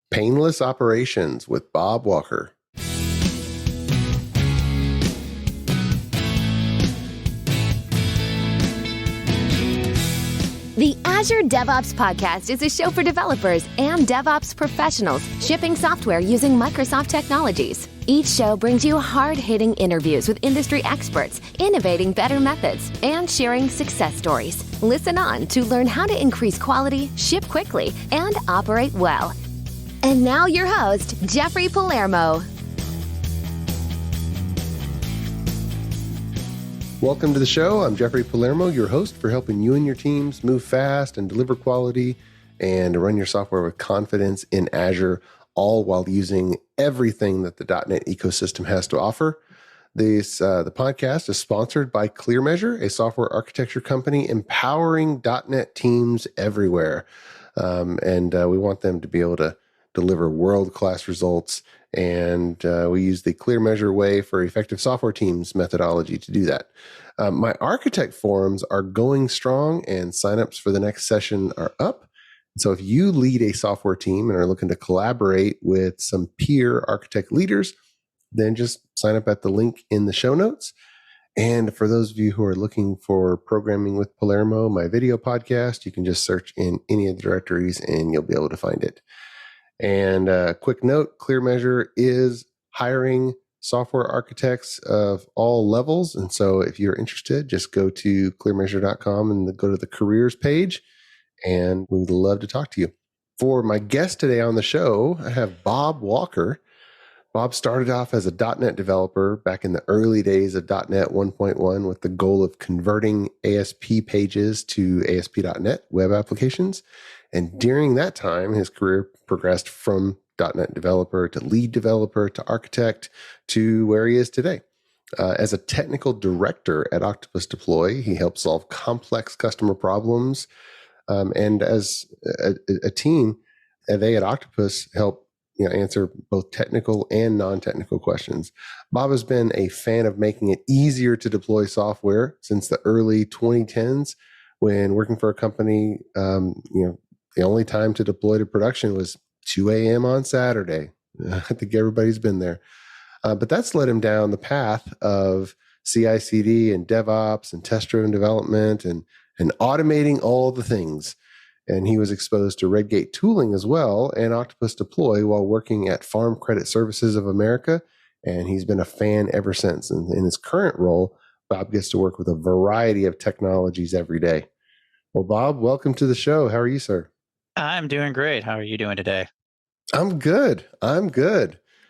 Painless Operations with Bob Walker. The Azure DevOps Podcast is a show for developers and DevOps professionals shipping software using Microsoft technologies. Each show brings you hard-hitting interviews with industry experts, innovating better methods, and sharing success stories. Listen on to learn how to increase quality, ship quickly, and operate well. And now your host, Jeffrey Palermo. Welcome to the show. I'm Jeffrey Palermo, your host for helping you and your teams move fast and deliver quality and run your software with confidence in Azure, all while using everything that the .NET ecosystem has to offer. The podcast is sponsored by ClearMeasure, a software architecture company empowering .NET teams everywhere. We want them to be able to deliver world-class results, and we use the ClearMeasure way for effective software teams methodology to do that. My architect forums are going strong, and signups for the next session are up. So if you lead a software team and are looking to collaborate with some peer architect leaders, then just sign up at the link in the show notes. And for those of you who are looking for Programming with Palermo, my video podcast, you can just search in any of the directories and you'll be able to find it. And a quick note, ClearMeasure is hiring software architects of all levels. And so if you're interested, just go to clearmeasure.com and go to the careers page, and we'd love to talk to you. For my guest today on the show, I have Bob Walker. Bob started off as a .NET developer back in the early days of .NET 1.1 with the goal of converting ASP pages to ASP.NET web applications. And during that time, his career progressed from .NET developer to lead developer to architect to where he is today. As a technical director at Octopus Deploy, he helps solve complex customer problems. And as a team, they at Octopus help answer both technical and non-technical questions. Bob has been a fan of making it easier to deploy software since the early 2010s. When working for a company, the only time to deploy to production was 2 a.m. on Saturday. I think everybody's been there. But that's led him down the path of CI/CD and DevOps and test-driven development and automating all the things. And he was exposed to Redgate tooling as well and Octopus Deploy while working at Farm Credit Services of America. And he's been a fan ever since. And in his current role, Bob gets to work with a variety of technologies every day. Well, Bob, welcome to the show. How are you, sir? I'm doing great. How are you doing today? I'm good.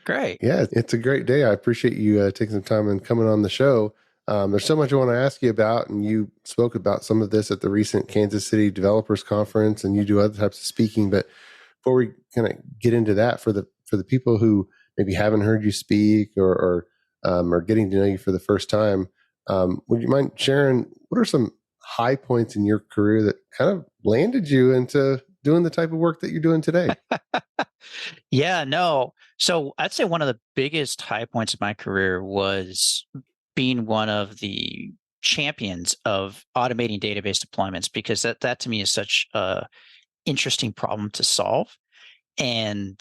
Great. Yeah, it's a great day. I appreciate you taking some time and coming on the show. There's so much I want to ask you about, and you spoke about some of this at the recent Kansas City Developers Conference, and you do other types of speaking. But before we kind of get into that, for the people who maybe haven't heard you speak or are getting to know you for the first time, would you mind sharing what are some high points in your career that kind of landed you into doing the type of work that you're doing today? Yeah, no. So I'd say one of the biggest high points of my career was being one of the champions of automating database deployments, because that to me is such a interesting problem to solve. And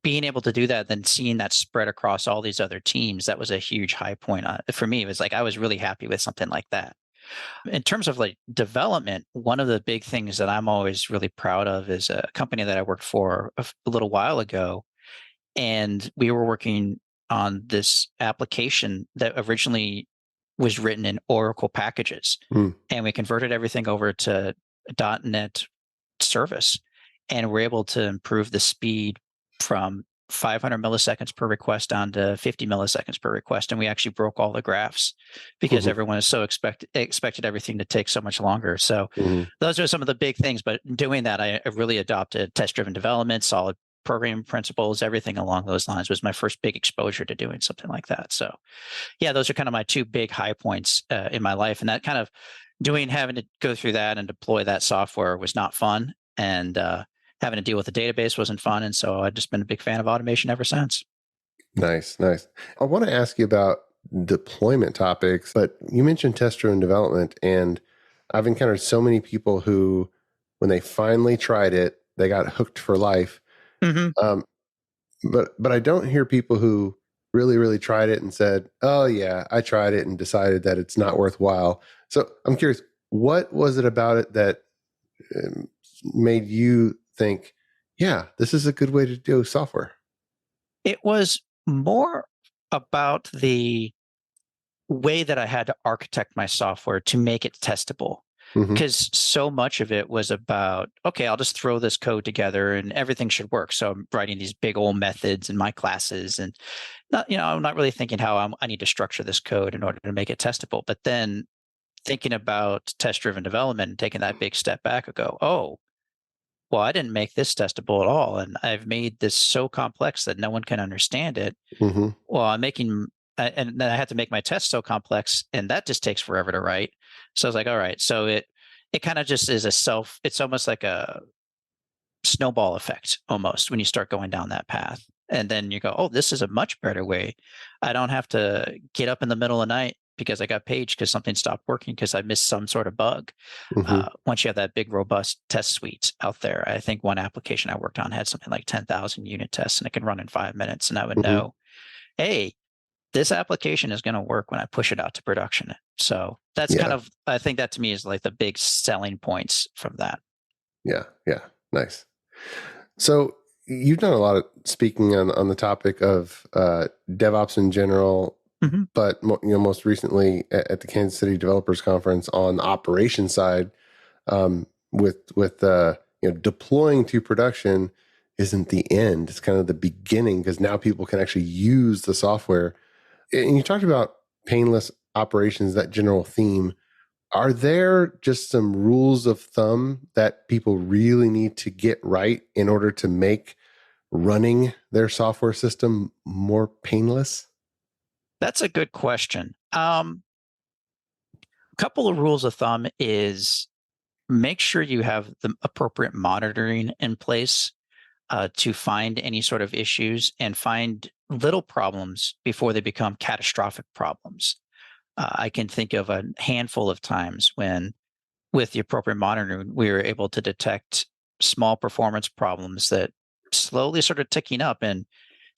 being able to do that, then seeing that spread across all these other teams, that was a huge high point. For me, it was like I was really happy with something like that. In terms of like development, one of the big things that I'm always really proud of is a company that I worked for a little while ago. And we were working on this application that originally was written in Oracle packages. And we converted everything over to .NET service. And we're able to improve the speed from 500 milliseconds per request down to 50 milliseconds per request. And we actually broke all the graphs because everyone is so expected everything to take so much longer. So those are some of the big things. But doing that, I really adopted test-driven development, solid programming principles, everything along those lines was my first big exposure to doing something like that. So yeah, those are kind of my two big high points in my life. And that kind of having to go through that and deploy that software was not fun. And having to deal with the database wasn't fun. And so I've just been a big fan of automation ever since. Nice. I want to ask you about deployment topics, but you mentioned test-driven development, and I've encountered so many people who, when they finally tried it, they got hooked for life. Mhm. But I don't hear people who really tried it and said, "Oh yeah, I tried it and decided that it's not worthwhile." So I'm curious, what was it about it that um, made you think, "Yeah, this is a good way to do software"? It was more about the way that I had to architect my software to make it testable. Mm-hmm. Because so much of it was about, okay, I'll just throw this code together and everything should work. So I'm writing these big old methods in my classes and not, I'm not really thinking how I need to structure this code in order to make it testable. But then thinking about test-driven development and taking that big step back and go, oh, well, I didn't make this testable at all. And I've made this so complex that no one can understand it. Mm-hmm. Well, I'm making, and then I had to make my test so complex, and that just takes forever to write. So I was like, all right. So it kind of just is it's almost like a snowball effect almost when you start going down that path. And then you go, oh, this is a much better way. I don't have to get up in the middle of the night because I got paged because something stopped working because I missed some sort of bug. Mm-hmm. Once you have that big, robust test suite out there, I think one application I worked on had something like 10,000 unit tests and it can run in 5 minutes. And I would Mm-hmm. know, hey, this application is going to work when I push it out to production. So that's kind Yeah. of, I think that to me is like the big selling points from that. Yeah. Yeah. Nice. So you've done a lot of speaking on the topic of DevOps in general, Mhm. but most recently at the Kansas City Developers Conference on the operations side, with deploying to production isn't the end; it's kind of the beginning because now people can actually use the software. And you talked about painless operations, that general theme. Are there just some rules of thumb that people really need to get right in order to make running their software system more painless? That's a good question. Couple of rules of thumb is make sure you have the appropriate monitoring in place to find any sort of issues and find little problems before they become catastrophic problems. I can think of a handful of times when, with the appropriate monitoring, we were able to detect small performance problems that slowly started ticking up and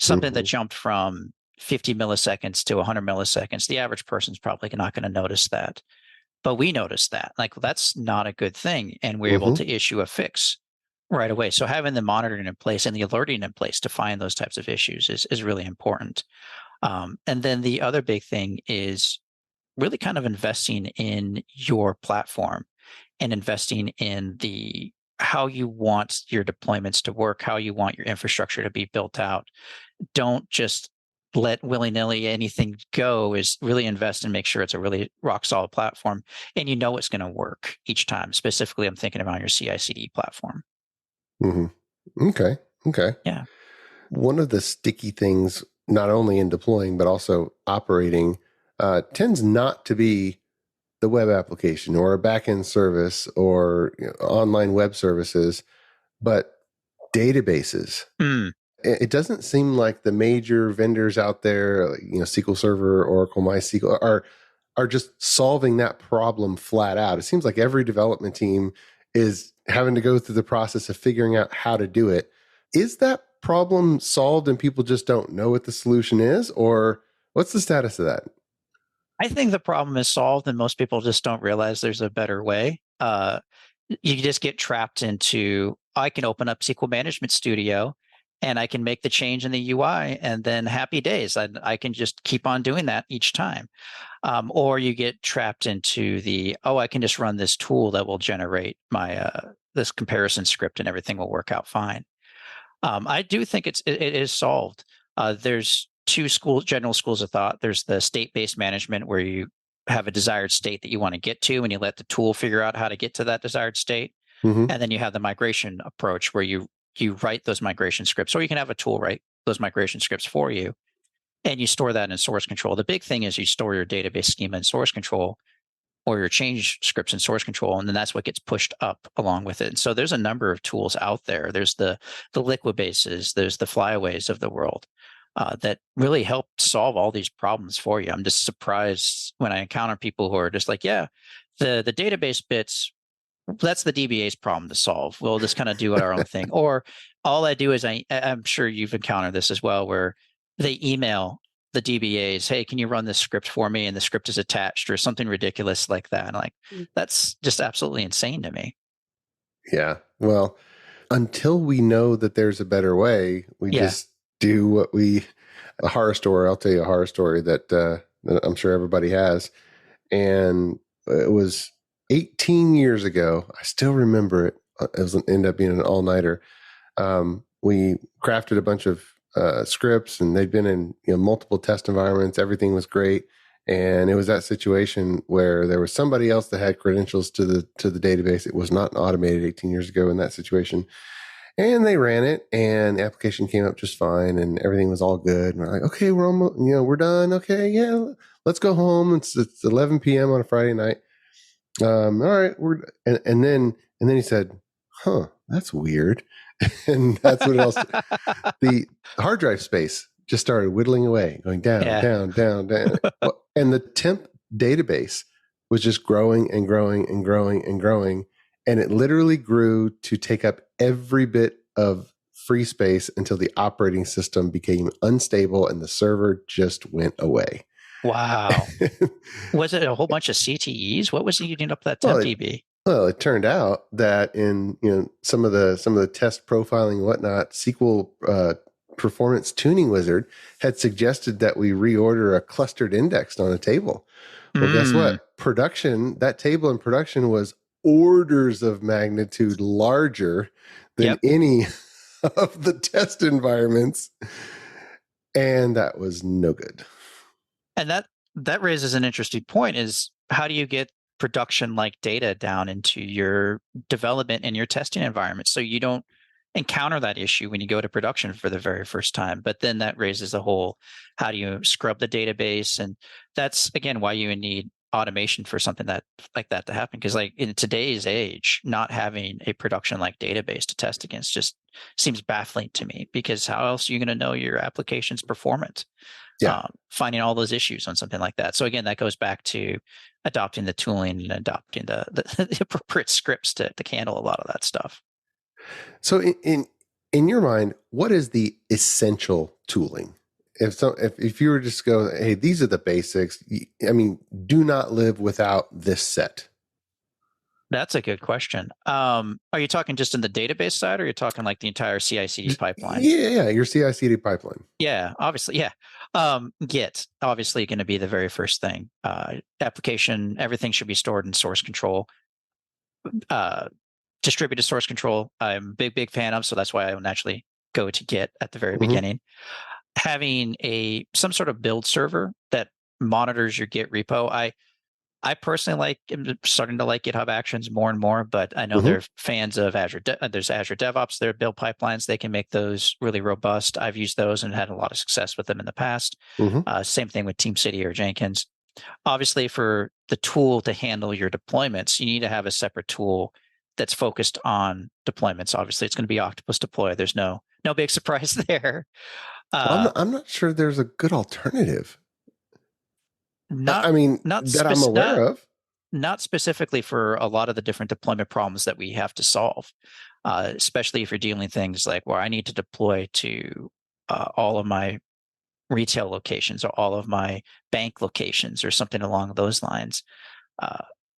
something that Mm-hmm. jumped from 50 milliseconds to 100 milliseconds. The average person's probably not going to notice that. But we noticed that, like, that's not a good thing. And we're able Mm-hmm. to issue a fix right away. So having the monitoring in place and the alerting in place to find those types of issues is really important. And then the other big thing is really kind of investing in your platform and investing in the how you want your deployments to work, how you want your infrastructure to be built out. Don't just let willy-nilly anything go. Is really invest and make sure it's a really rock solid platform and you know it's going to work each time. Specifically, I'm thinking about your CI/CD platform. Mm-hmm. Okay. Yeah. One of the sticky things, not only in deploying but also operating, tends not to be the web application or a backend service or online web services, but databases. Mm. It doesn't seem like the major vendors out there, like, SQL Server, Oracle, MySQL, are just solving that problem flat out. It seems like every development team is having to go through the process of figuring out how to do it. Is that problem solved and people just don't know what the solution is, or what's the status of that? I think the problem is solved and most people just don't realize there's a better way. You just get trapped into, I can open up SQL Management Studio and I can make the change in the UI and then happy days. I can just keep on doing that each time. Or you get trapped into I can just run this tool that will generate my this comparison script and everything will work out fine. I do think it is solved. There's two general schools of thought. There's the state-based management where you have a desired state that you want to get to and you let the tool figure out how to get to that desired state. Mm-hmm. And then you have the migration approach where you write those migration scripts, or you can have a tool write those migration scripts for you and you store that in source control. The big thing is you store your database schema in source control or your change scripts in source control, and then that's what gets pushed up along with it. And so there's a number of tools out there. There's the Liquibases, there's the Flyaways of the world that really help solve all these problems for you. I'm just surprised when I encounter people who are just like, yeah, the database bits, that's the DBA's problem to solve. We'll just kind of do our own thing. Or all I do is I'm sure you've encountered this as well, where they email the DBAs, hey, can you run this script for me? And the script is attached or something ridiculous like that. And like, that's just absolutely insane to me. Yeah. Well, until we know that there's a better way, we just do what a horror story. I'll tell you a horror story that I'm sure everybody has. And it was 18 years ago. I still remember it. Ended up being an all-nighter. We crafted a bunch of scripts, and they'd been in multiple test environments. Everything was great. And it was that situation where there was somebody else that had credentials to the database. It was not automated 18 years ago in that situation. And they ran it, and the application came up just fine, and everything was all good. And we're like, okay, we're almost, we're done. Okay, yeah, let's go home. It's 11 p.m. on a Friday night. All right, and then he said, "Huh, that's weird," and that's what else. The hard drive space just started whittling away, going down, down, down, down. And the temp database was just growing and growing and growing and growing. And it literally grew to take up every bit of free space until the operating system became unstable and the server just went away. Wow. Was it a whole bunch of CTEs? What was eating up that temp DB? Well, it turned out that in some of the test profiling and whatnot, SQL performance tuning wizard had suggested that we reorder a clustered index on a table. Well, guess what? That table in production was orders of magnitude larger than any of the test environments. And that was no good. And that raises an interesting point, is how do you get production like data down into your development and your testing environment so you don't encounter that issue when you go to production for the very first time? But then that raises the whole, how do you scrub the database? And that's, again, why you need automation for something like that to happen. Because like in today's age, not having a production like database to test against just seems baffling to me, because how else are you going to know your application's performance? Finding all those issues on something like that. So again, that goes back to adopting the tooling and adopting the appropriate scripts to handle a lot of that stuff. So in your mind, what is the essential tooling? If you were just to go, hey, these are the basics. I mean, do not live without this set. That's a good question. Are you talking just in the database side, or are you talking like the entire CI/CD pipeline? Yeah, your CI/CD pipeline. Yeah, obviously, yeah. Git, obviously, going to be the very first thing. Application, everything should be stored in source control. Distributed source control, I'm a big fan of, so that's why I naturally go to Git at the very beginning. Having some sort of build server that monitors your Git repo. I personally am starting to like GitHub Actions more and more, but I know they're fans of Azure. There's Azure DevOps, their build pipelines. They can make those really robust. I've used those and had a lot of success with them in the past. Same thing with TeamCity or Jenkins. Obviously, for the tool to handle your deployments, you need to have a separate tool that's focused on deployments. Obviously, it's going to be Octopus Deploy. There's no big surprise there. I'm not sure there's a good alternative. Not that I'm aware of. Not specifically for a lot of the different deployment problems that we have to solve, especially if you're dealing things like where I need to deploy to all of my retail locations or all of my bank locations or something along those lines.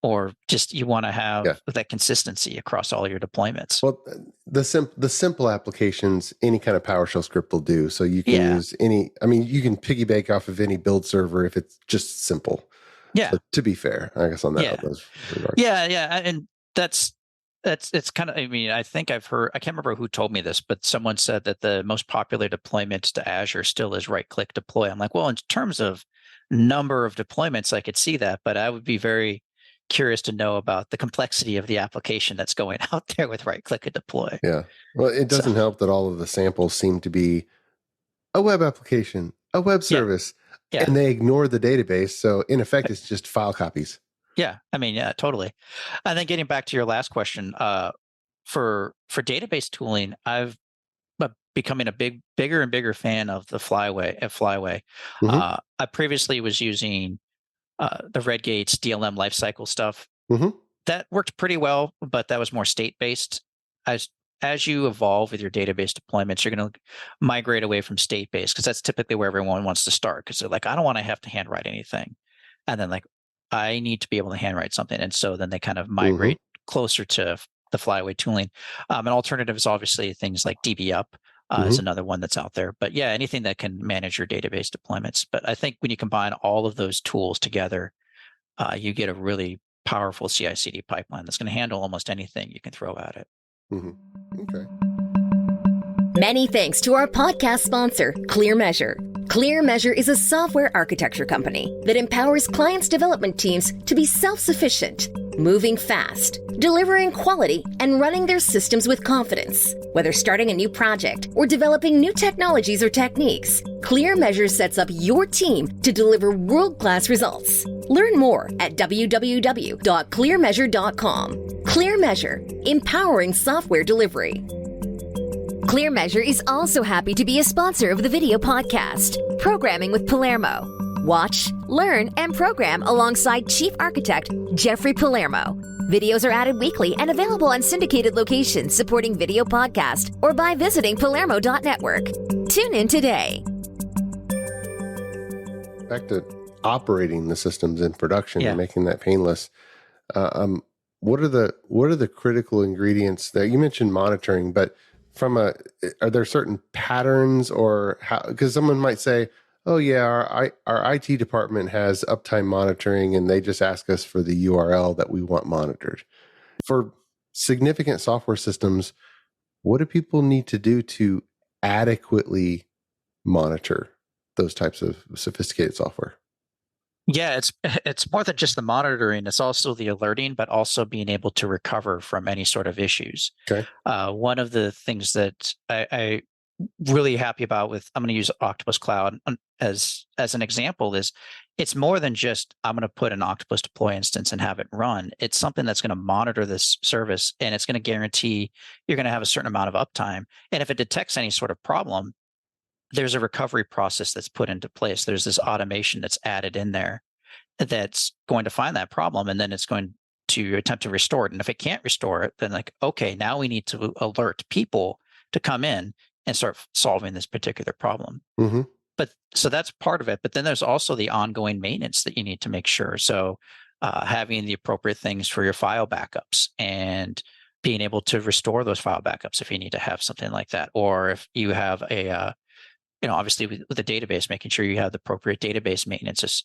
Or just you want to have that consistency across all your deployments. Well, the simple applications, any kind of PowerShell script will do. So you can use any. I mean, you can piggyback off of any build server if it's just simple. Yeah. So to be fair, I guess on that. And it's kind of. I mean, I think I've heard. I can't remember who told me this, but someone said that the most popular deployment to Azure still is right-click deploy. I'm like, well, in terms of number of deployments, I could see that, but I would be very curious to know about the complexity of the application that's going out there with right-click and deploy. Yeah. Well, it doesn't help that all of the samples seem to be a web application, a web service, and they ignore the database. So in effect, it's just file copies. Yeah. I mean, yeah, totally. And then getting back to your last question, for database tooling, I've becoming a bigger and bigger fan of the Flyway. I previously was using the Redgate's DLM lifecycle stuff. That worked pretty well, but that was more state-based. I was as you evolve with your database deployments, you're going to migrate away from state-based, because that's typically where everyone wants to start, because they're like, I don't want to have to handwrite anything. And then like, I need to be able to handwrite something. And so then they kind of migrate closer to the flyaway tooling. An alternative is obviously things like DBUp is another one that's out there. But yeah, anything that can manage your database deployments. But I think when you combine all of those tools together, you get a really powerful CI/CD pipeline that's going to handle almost anything you can throw at it. Okay. Many thanks to our podcast sponsor, ClearMeasure. ClearMeasure is a software architecture company that empowers clients' development teams to be self-sufficient, moving fast, delivering quality, and running their systems with confidence. Whether starting a new project or developing new technologies or techniques, ClearMeasure sets up your team to deliver world-class results. Learn more at www.clearmeasure.com. ClearMeasure, empowering software delivery. ClearMeasure is also happy to be a sponsor of the video podcast, Programming with Palermo. Watch, learn, and program alongside Chief Architect Jeffrey Palermo. Videos are added weekly and available on syndicated locations supporting video podcast or by visiting palermo.network. Tune in today. Back to operating the systems in production and making that painless. What are the critical ingredients there? You mentioned monitoring, but are there certain patterns or how? Because someone might say, "Oh yeah, our IT department has uptime monitoring, and they just ask us for the URL that we want monitored." For significant software systems, what do people need to do to adequately monitor those types of sophisticated software? Yeah, it's more than just the monitoring. It's also the alerting, but also being able to recover from any sort of issues. Okay. One of the things that I really happy about I'm going to use Octopus Cloud as an example is it's more than just I'm going to put an Octopus Deploy instance and have it run. It's something that's going to monitor this service, and it's going to guarantee you're going to have a certain amount of uptime. And if it detects any sort of problem, there's a recovery process that's put into place. There's this automation that's added in there that's going to find that problem, and then it's going to attempt to restore it. And if it can't restore it, then like, okay, now we need to alert people to come in and start solving this particular problem. But so that's part of it. But then there's also the ongoing maintenance that you need to make sure. So having the appropriate things for your file backups and being able to restore those file backups if you need to have something like that, or if you have a obviously with the database, making sure you have the appropriate database maintenance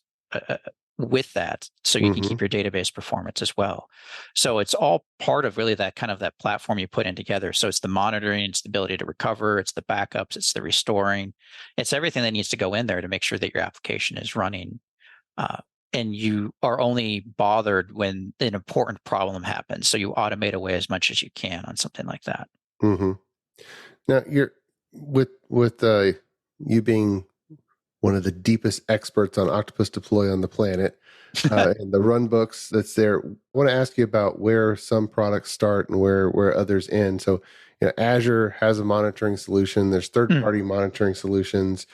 with that, so you can keep your database performance as well. So it's all part of really that kind of that platform you put in together. So it's the monitoring, it's the ability to recover, it's the backups, it's the restoring, it's everything that needs to go in there to make sure that your application is running. And you are only bothered when an important problem happens. So you automate away as much as you can on something like that. Now you're with you being one of the deepest experts on Octopus Deploy on the planet, and the run books that's there. I want to ask you about where some products start and where others end. So, Azure has a monitoring solution. There's third-party monitoring solutions.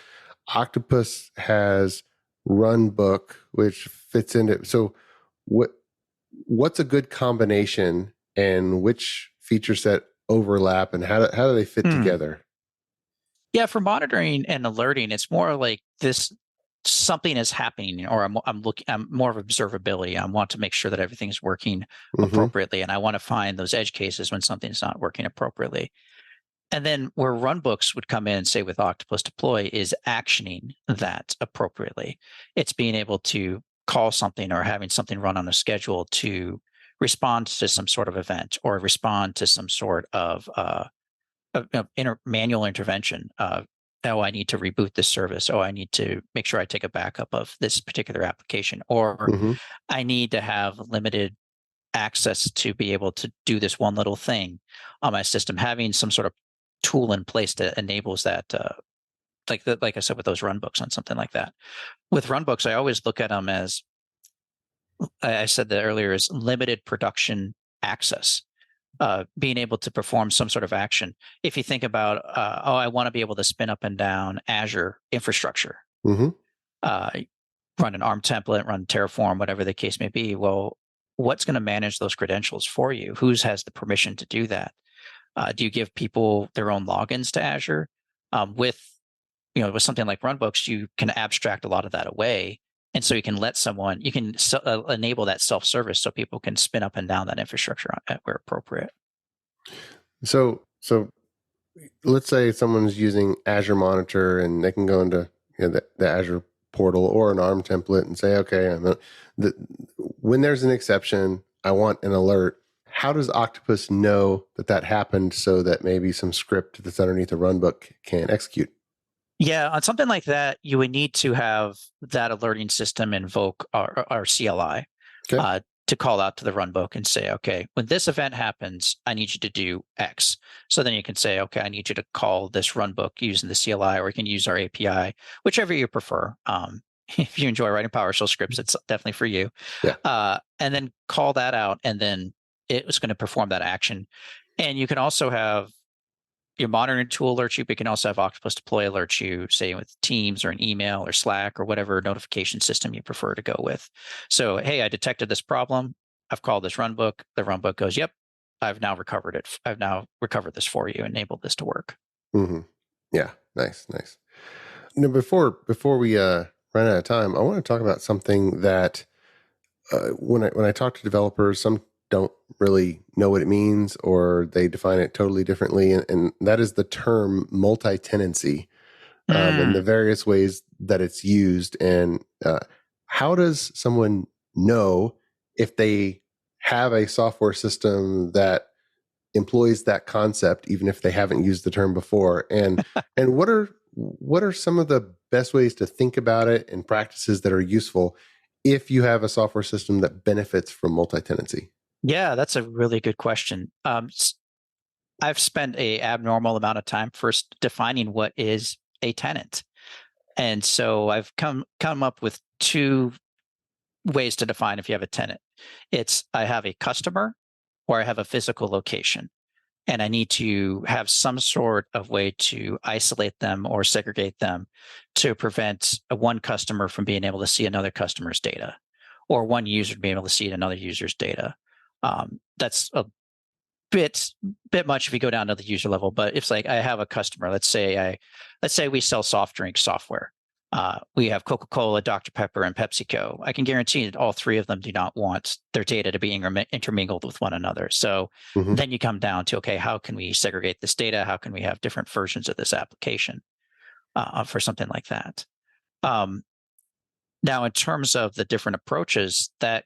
Octopus has Runbook, which fits into. So, what's a good combination, and which feature set overlap, and how do they fit together? Yeah, for monitoring and alerting, it's more like something is happening, or I'm more of observability. I want to make sure that everything's working appropriately, and I want to find those edge cases when something's not working appropriately. And then where runbooks would come in, say with Octopus Deploy, is actioning that appropriately. It's being able to call something or having something run on a schedule to respond to some sort of event or respond to some sort of manual intervention. I need to reboot this service. I need to make sure I take a backup of this particular application, or I need to have limited access to be able to do this one little thing on my system. Having some sort of tool in place that enables that, like I said, with those runbooks on something like that. With runbooks, I always look at them as, I said that earlier, is limited production access. Being able to perform some sort of action. If you think about, I want to be able to spin up and down Azure infrastructure, run an ARM template, run Terraform, whatever the case may be. Well, what's going to manage those credentials for you? Who has the permission to do that? Do you give people their own logins to Azure? With something like runbooks, you can abstract a lot of that away. And so you can enable that self-service so people can spin up and down that infrastructure where appropriate. So let's say someone's using Azure Monitor and they can go into the Azure portal or an ARM template and say, okay, when there's an exception, I want an alert. How does Octopus know that happened so that maybe some script that's underneath a runbook can execute? Yeah, on something like that, you would need to have that alerting system invoke our CLI to call out to the runbook and say, okay, when this event happens, I need you to do X. So then you can say, okay, I need you to call this runbook using the CLI, or you can use our API, whichever you prefer. If you enjoy writing PowerShell scripts, it's definitely for you. Yeah. And then call that out, and then it was going to perform that action. And you can also have your monitoring tool alert you, but you can also have Octopus Deploy alert you, say with Teams or an email or Slack or whatever notification system you prefer to go with. So, hey, I detected this problem. I've called this runbook. The runbook goes, yep, I've now recovered it. I've now recovered this for you, enabled this to work. Mm-hmm. Yeah, nice. Before we run out of time, I want to talk about something that when I talk to developers, some don't really know what it means, or they define it totally differently. And that is the term multi-tenancy and the various ways that it's used. And how does someone know if they have a software system that employs that concept, even if they haven't used the term before? And what are some of the best ways to think about it and practices that are useful if you have a software system that benefits from multi-tenancy? Yeah, that's a really good question. I've spent an abnormal amount of time first defining what is a tenant. And so I've come up with two ways to define if you have a tenant. It's I have a customer or I have a physical location. And I need to have some sort of way to isolate them or segregate them to prevent one customer from being able to see another customer's data, or one user being able to see another user's data. That's a bit much if you go down to the user level, but it's like I have a customer. Let's say we sell soft drink software. We have Coca-Cola, Dr. Pepper, and PepsiCo. I can guarantee that all three of them do not want their data to be intermingled with one another. So then you come down to, okay, how can we segregate this data? How can we have different versions of this application for something like that? Now, in terms of the different approaches, that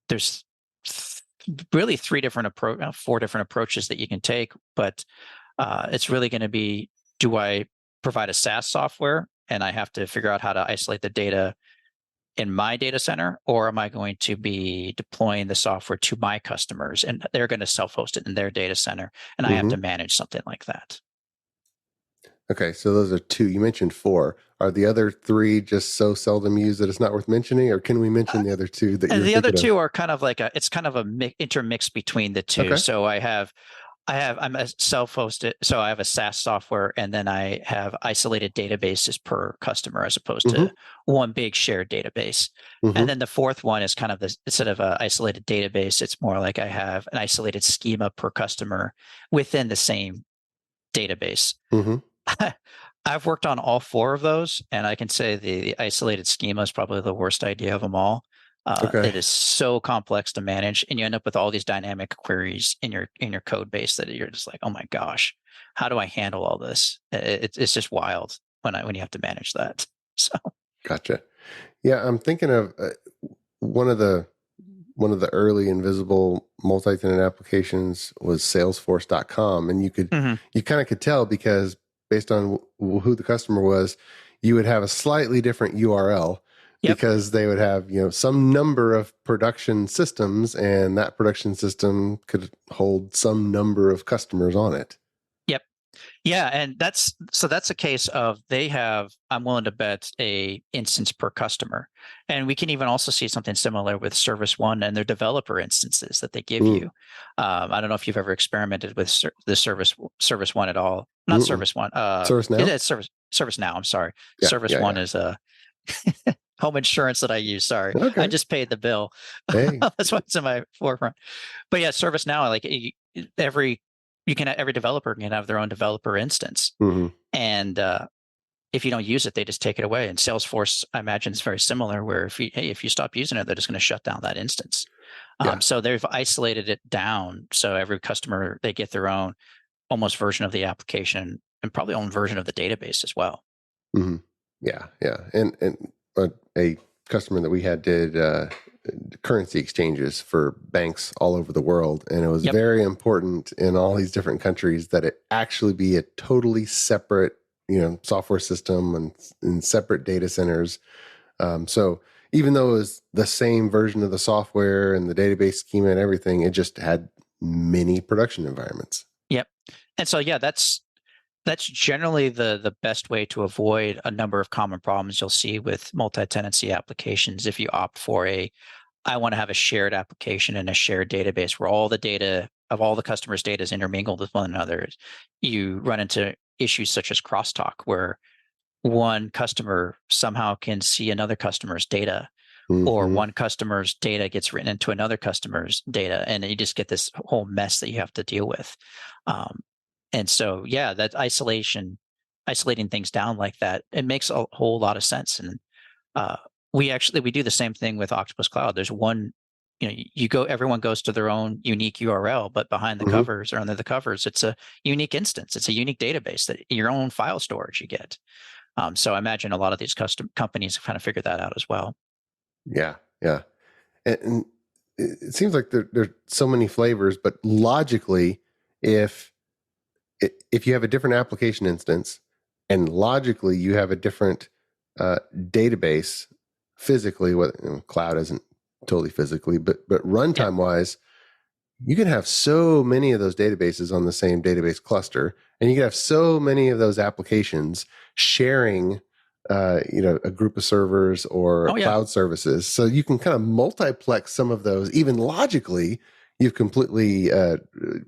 there's really four different approaches that you can take, but it's really going to be, do I provide a SaaS software and I have to figure out how to isolate the data in my data center, or am I going to be deploying the software to my customers and they're going to self-host it in their data center and I have to manage something like that? Okay, so those are two. You mentioned four. Are the other three just so seldom used that it's not worth mentioning, or can we mention the other two that you're the other two of? are kind of like it's kind of a intermix between the two. Okay. So I'm a self-hosted, so I have a SaaS software, and then I have isolated databases per customer as opposed to one big shared database. And then the fourth one is kind of instead of an isolated database, it's more like I have an isolated schema per customer within the same database. I've worked on all four of those, and I can say the isolated schema is probably the worst idea of them all. It is so complex to manage, and you end up with all these dynamic queries in your code base that you're just like, oh my gosh, how do I handle all this? It's just wild when you have to manage that. So, gotcha. Yeah, I'm thinking of one of the early invisible multi-tenant applications was Salesforce.com, and you kind of could tell because based on who the customer was, you would have a slightly different URL because they would have, some number of production systems, and that production system could hold some number of customers on it. Yep. Yeah. And that's a case of I'm willing to bet a instance per customer. And we can even also see something similar with Service One and their developer instances that they give you. I don't know if you've ever experimented with the Service One at all. Not Service One. ServiceNow? It's ServiceNow. I'm sorry. Yeah, Service One is a home insurance that I use. Sorry. Okay. I just paid the bill. Hey. That's what's in my forefront. But yeah, ServiceNow, like every every developer can have their own developer instance. Mm-hmm. And if you don't use it, they just take it away. And Salesforce, I imagine, is very similar, where if you stop using it, they're just going to shut down that instance. Yeah. So they've isolated it down. So every customer, they get their own almost version of the application and probably own version of the database as well. Mm-hmm. Yeah. And a customer that we had did currency exchanges for banks all over the world. And it was very important in all these different countries that it actually be a totally separate, software system and separate data centers. So even though it was the same version of the software and the database schema and everything, it just had many production environments. Yep. And so, that's generally the best way to avoid a number of common problems you'll see with multi-tenancy applications. If you opt for I want to have a shared application and a shared database where all the data of all the customers' data is intermingled with one another, you run into issues such as crosstalk, where one customer somehow can see another customer's data, or one customer's data gets written into another customer's data, and you just get this whole mess that you have to deal with. And so, that isolating things down like that, it makes a whole lot of sense. And we do the same thing with Octopus Cloud. There's one, everyone goes to their own unique URL, but behind the covers or under the covers, it's a unique instance. It's a unique database, that your own file storage you get. So I imagine a lot of these custom companies have kind of figured that out as well. Yeah. And it seems like there's so many flavors, but logically, if you have a different application instance, and logically you have a different database physically, cloud isn't totally physically, but runtime wise, you can have so many of those databases on the same database cluster, and you can have so many of those applications sharing a group of servers or cloud services. So you can kind of multiplex some of those. Even logically, you've completely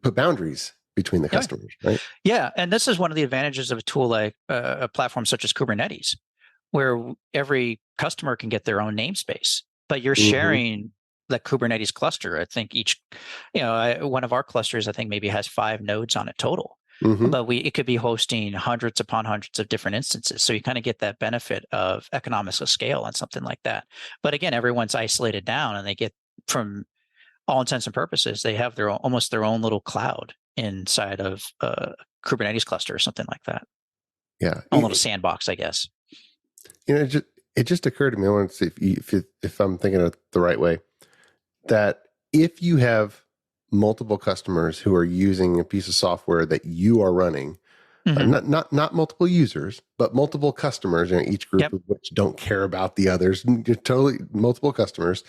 put boundaries between the customers, right? Yeah, and this is one of the advantages of a tool like a platform such as Kubernetes, where every customer can get their own namespace, but you're sharing the Kubernetes cluster. I think each, one of our clusters, I think maybe has 5 nodes on it total. But it could be hosting hundreds upon hundreds of different instances. So you kind of get that benefit of economics of scale on something like that. But again, everyone's isolated down, and they get, from all intents and purposes, they have almost their own little cloud inside of a Kubernetes cluster or something like that. Yeah. A little sandbox, I guess. It just occurred to me, I want to see if I'm thinking of it the right way, that if you have multiple customers who are using a piece of software that you are running, not multiple users, but multiple customers, each group of which don't care about the others, totally multiple customers,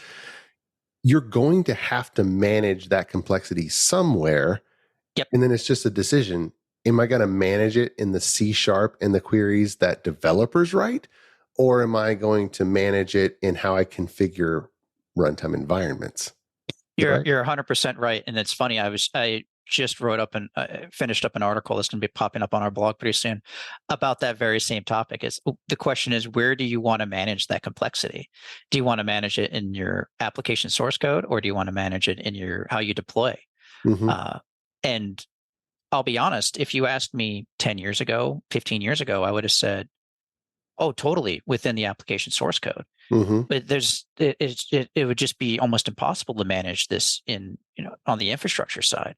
you're going to have to manage that complexity somewhere. And then it's just a decision. Am I going to manage it in the C# and the queries that developers write? Or am I going to manage it in how I configure runtime environments? You're 100% right. And it's funny, I just wrote up and finished up an article that's going to be popping up on our blog pretty soon about that very same topic. The question is, where do you want to manage that complexity? Do you want to manage it in your application source code, or do you want to manage it in how you deploy? And I'll be honest, if you asked me 10 years ago, 15 years ago, I would have said, oh, totally within the application source code. But it would just be almost impossible to manage this on the infrastructure side.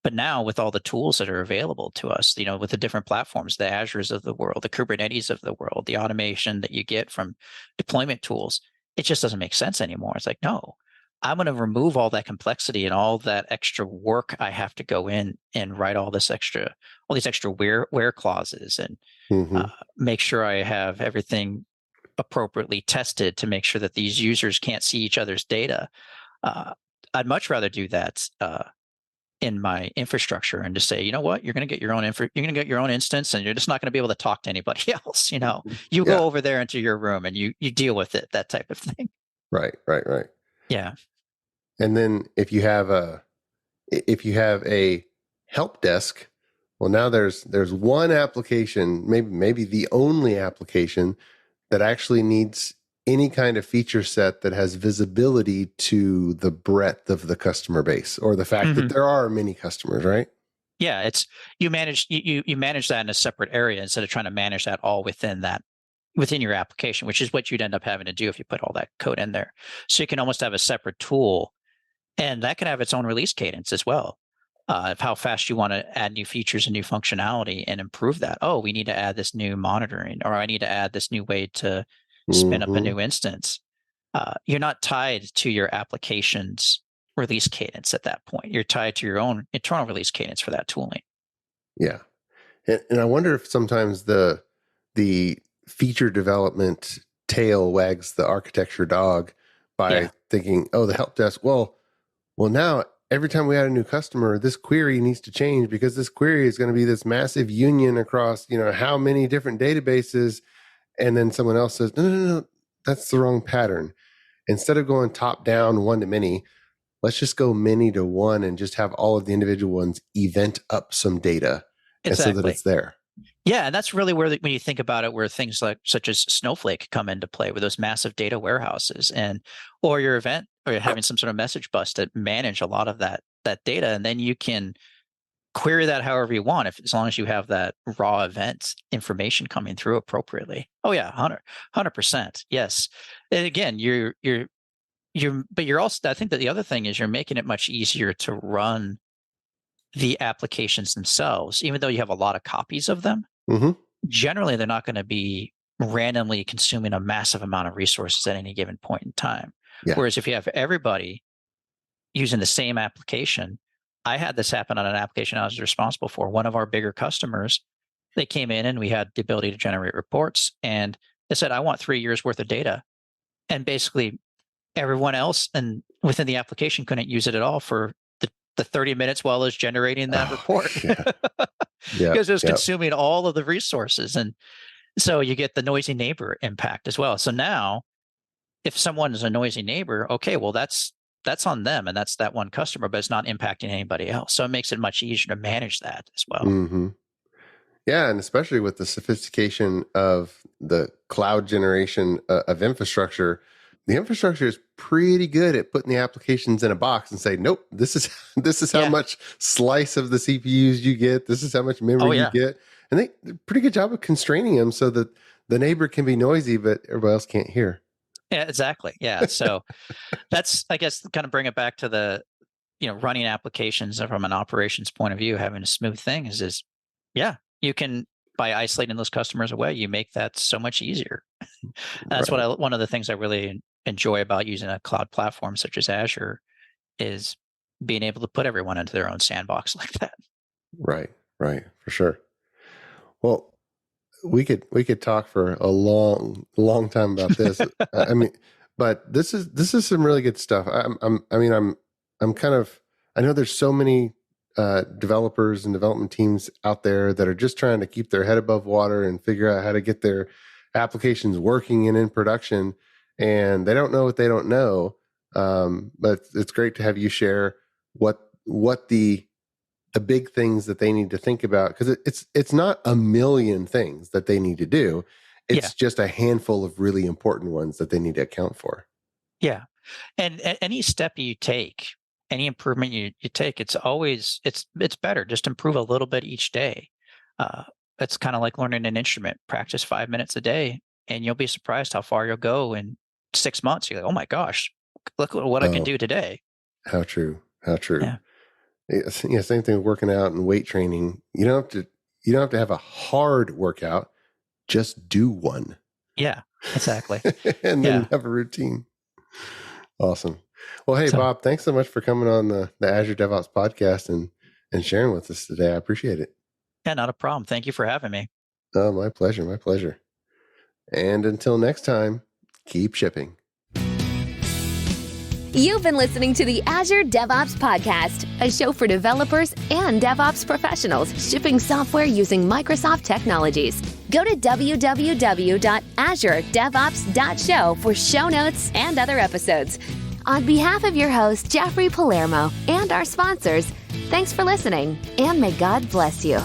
But now, with all the tools that are available to us, with the different platforms, the Azures of the world, the Kubernetes of the world, the automation that you get from deployment tools, it just doesn't make sense anymore. It's like, no, I'm going to remove all that complexity and all that extra work I have to go in and write all these extra where clauses, and make sure I have everything appropriately tested to make sure that these users can't see each other's data. I'd much rather do that in my infrastructure, and just say, you know what, you're going to get your own you're going to get your own instance, and you're just not going to be able to talk to anybody else. You go over there into your room and you deal with it, that type of thing. Right. Yeah. And then if you have a help desk, well, now there's one application, maybe the only application that actually needs any kind of feature set that has visibility to the breadth of the customer base, or the fact that there are many customers, right? Yeah, it's you manage that in a separate area instead of trying to manage that all within your application, which is what you'd end up having to do if you put all that code in there. So you can almost have a separate tool, and that can have its own release cadence as well, of how fast you want to add new features and new functionality and improve that. Oh, we need to add this new monitoring, or I need to add this new way to spin up a new instance. You're not tied to your application's release cadence at that point. You're tied to your own internal release cadence for that tooling. Yeah. And I wonder if sometimes the feature development tail wags the architecture dog by thinking, oh, the help desk, well, now every time we add a new customer, this query needs to change because this query is going to be this massive union across, how many different databases. And then someone else says, no, that's the wrong pattern. Instead of going top down, one to many, let's just go many to one and just have all of the individual ones event up some data so that it's there. Yeah, and that's really where, when you think about it, where things such as Snowflake come into play with those massive data warehouses, or your event, or you're having some sort of message bus to manage a lot of that data, and then you can query that however you want, as long as you have that raw event information coming through appropriately. Oh yeah, 100%. Yes, and again, but you're also, I think that the other thing is you're making it much easier to run the applications themselves, even though you have a lot of copies of them. Generally, they're not going to be randomly consuming a massive amount of resources at any given point in time. Yeah. Whereas if you have everybody using the same application, I had this happen on an application I was responsible for. One of our bigger customers, they came in and we had the ability to generate reports, and they said, I want 3 years worth of data. And basically everyone else and within the application couldn't use it at all for the 30 minutes while it was generating that report. Because it was consuming all of the resources. And so you get the noisy neighbor impact as well. So now if someone is a noisy neighbor, okay, well, that's on them, and that's that one customer, but it's not impacting anybody else. So it makes it much easier to manage that as well. Yeah, and especially with the sophistication of the cloud generation of infrastructure, the infrastructure is pretty good at putting the applications in a box and say, nope, this is how much slice of the CPUs you get. This is how much memory you get. And they do a pretty good job of constraining them so that the neighbor can be noisy, but everybody else can't hear. Yeah, exactly. Yeah. So that's, I guess, kind of bring it back to the, running applications from an operations point of view, having a smooth thing is you can, by isolating those customers away, you make that so much easier. That's one of the things I really enjoy about using a cloud platform such as Azure is being able to put everyone into their own sandbox like that. Right, for sure. Well, we could talk for a long time about this. But this is some really good stuff. I know there's so many developers and development teams out there that are just trying to keep their head above water and figure out how to get their applications working and in production, and they don't know what they don't know. But it's great to have you share what the big things that they need to think about, because it's not a million things that they need to do. It's just a handful of really important ones that they need to account for. Yeah. And any step you take, any improvement you take, it's better. Just improve a little bit each day. It's kind of like learning an instrument. Practice 5 minutes a day, and you'll be surprised how far you'll go in 6 months. You're like, oh my gosh, look what I can do today. How true. Yeah. Same thing with working out and weight training. You don't have to have a hard workout. Just do one. Yeah, exactly. And then have a routine. Awesome. Well, hey, Bob, thanks so much for coming on the Azure DevOps podcast and sharing with us today. I appreciate it. Yeah, not a problem. Thank you for having me. Oh, my pleasure. And until next time, keep shipping. You've been listening to the Azure DevOps Podcast, a show for developers and DevOps professionals shipping software using Microsoft technologies. Go to www.azuredevops.show for show notes and other episodes. On behalf of your host, Jeffrey Palermo, and our sponsors, thanks for listening, and may God bless you.